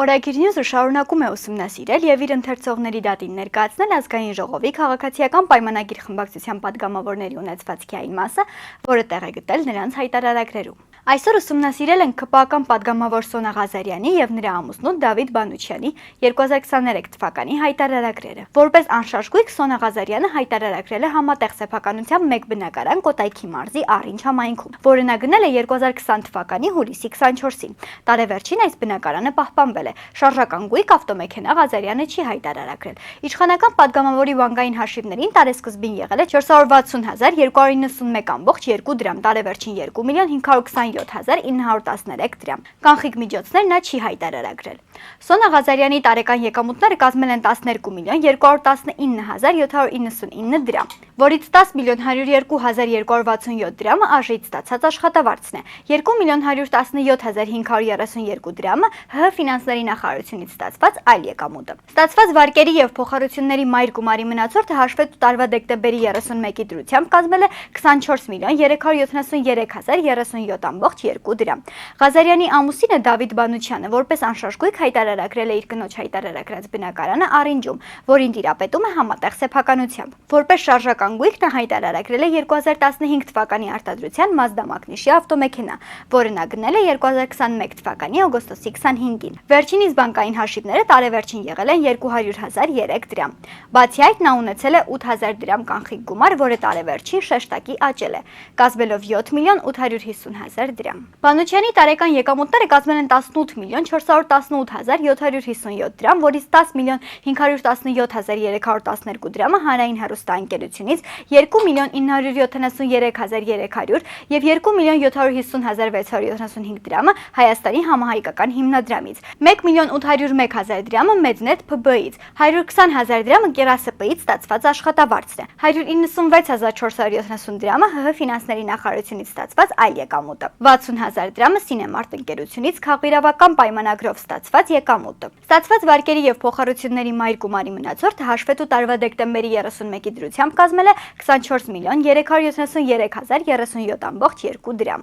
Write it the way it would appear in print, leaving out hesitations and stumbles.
Օրագիր Նյուզը շարունակում է ուսումնասիրել եւ իր ընթերցողների դատին ներկայացնել ազգային ժողովի քաղաքացիական պայմանագիր խմբակցության падգամավորների ունեցվածքի այն մասը, որը տեղ է գտել նրանց հայտարարագրերում։ Այսօր ուսումնասիրել են ԿՊԱ-ական падգամավոր Սոնա Ղազարյանի եւ նրա ամուսնու Դավիթ Բանուչյանի 2023 թվականի հայտարարագրերը։ Որպես անշարժ գույք Սոնա Ղազարյանը հայտարարագրել է համատեղ սեփականությամբ մեկ բնակարան Կոտայքի մարզի Առինջ համայնքում, որը նա գնել է 2020 թվականի հուլիսի 24-ին։ Տարեվերջին այս բնակարանը պահպանվել է։ Շարժական գույք ավտոմեքենա Ղազարյանը չի հայտարարագրել։ Իշխանական падգամավորի բանկային հաշիվներին տարեսկզբին եղել է 460,291,2 դրամ, տարեվերջին 2,527,913 դրամ։ Կանխիկ միջոցներ նա չի հայտարարագրել։ Սոնա Ղազարյանի տարեկան եկամուտները կազմել են 12,219,799 դրամ, որից 10,102,267 դրամը ԱԺ-ից ստացած աշխատավարձն է, 2,117,532 դրամը ՀՀ ֆինանսների նախարարությունից ստացված այլ եկամուտը։ Ստացված վարկերի եւ փոխառությունների մայր գումարի մնացորդը հաշվետու տարվա դեկտեմբերի 31-ի դրությամբ կազմել է 24,333,037,2 դրամ։ Ղազարյանի ամուսինը Դավիթ Բանուչյանը որպես անշարժ գույք հայտարարագրել է իր կնոջ հայտարարագրած բնակարանը Առինջում, որին տիրապետում է համատեղ սեփականությամբ։ Որպես շարժական գույք նա հայտարարագրել է 2015 թվականի արտադրության Mazda Magnishia ավտոմեքենա, որը նա գնել է 2021 թվականի օգոստոսի 25-ին։ Վերջինիս բանկային հաշիվները տարեվերջին եղել են 200,003 դրամ։ Բացի այդ նա ունեցել է 8,000 դրամ կանխիկ գումար, որը տարեվերջին շեշտակի աճել է, կազմելով 7,850,000 դրամ։ Բանուչյանի տարեկան եկամուտները կազմել են 18,418,757 դրամ, որից 10,517,312 դրամը հանրային հեռուստաընկերությունից, 2,973,300 եւ 2,750,675 դրամը Հայաստանի համահայկական հիմնադրամից, 1,801,000 դրամը Մեծնետ ՓԲ-ից, 120,000 դրամը ԿերասՊ-ից ստացված աշխատավարձն է, 196,470 դրամը ՀՀ ֆինանսների նախարարությունից ստացված այլ եկամուտը, 60,000 դրամը Սինեմարտ ընկերությունից քաղաքավիրավական պայմանագրով ստացված եկամուտը։ Ստացված վարկերի եւ փոխառությունների մայր գումարի մնացորդը հաշվետու տարվա դեկտեմբերի 31-ի դրությամբ կազմել է 24,373,037,2 դրամ։